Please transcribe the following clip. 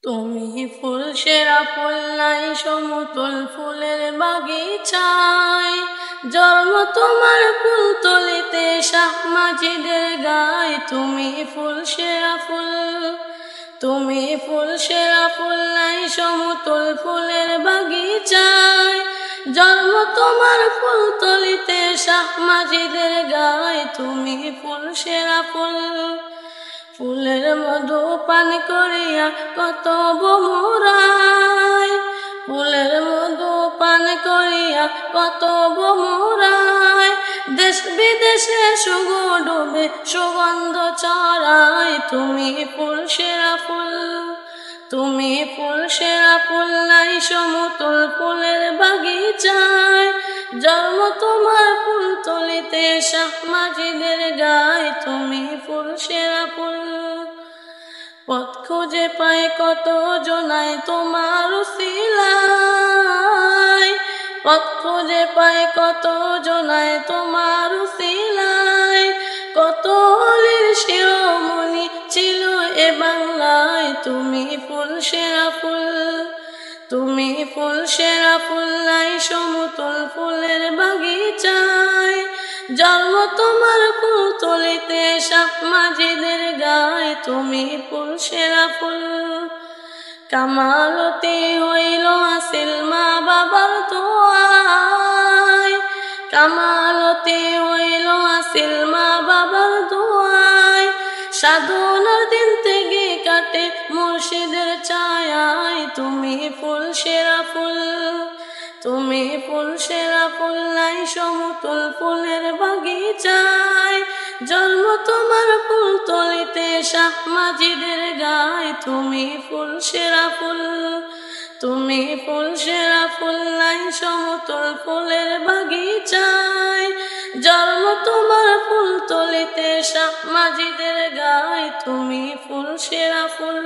তুমি ফুল সেরা ফুল নাই সমতল ফুলের বাগিচায়, জন্ম তোমার ফুল তলিতে শাহ মাজিদের গায়। তুমি ফুল সেরা ফুল, তুমি ফুল সেরা ফুল নাই সমতল ফুলের বাগিচায়, জন্ম তোমার ফুল তলিতে শাহ মাজিদের গায়। তুমি ফুল সেরা ফুল, ফুলের মধু পান করিয়া কত বমুরায়, ফুলের মধু পান করিয়া কত বমুরায়, দেশ বিদেশে সুগো ডুবে সুগন্ধ ছড়ায়। তুমি ফুল সেরা ফুল, তুমি ফুল সেরা ফুল নাই সমতল ফুলের বাগিচায়, জন্ম তোমার ফুল তলিতে শাহ মাজিদের গায়। তুমি ফুল সেরা ফুল, পথ খুঁজে পায় কত জনায় তোমার উসিলায়, পথ খুঁজে পায় কত জনায় তোমার উসিলায়, কত অলির শিরোমণি ছিল এ বাংলায়। তুমি ফুল সেরা ফুল, তুমি ফুল সেরা ফুল নাই সমতল ফুলের বাগিচায়, জন্ম তোমার ফুল তলিতে শাহ মাজিদের গায়। তুমি ফুল সেরা ফুল, কামালতি হইল আসিল মা বাবার দোয়ায়, কামালতি হইল আসিল মা বাবার দোয়ায়, সাধনার দিন থেকে কাটে মুর্শিদের ছায়ায়। তুমি ফুল সেরা ফুল, তুমি ফুল সেরা ফুল নাই সমতল ফুলের বাগিচায়, জন্ম তোমার ফুল তলিতে শাহ মাজিদের গায়। তুমি ফুল সেরা ফুল, তুমি ফুল সেরা ফুল নাই সমতল ফুলের বাগিচায়, জন্ম তোমার ফুল তলিতে শাহ মাজিদের গায়। তুমি ফুল সেরা ফুল।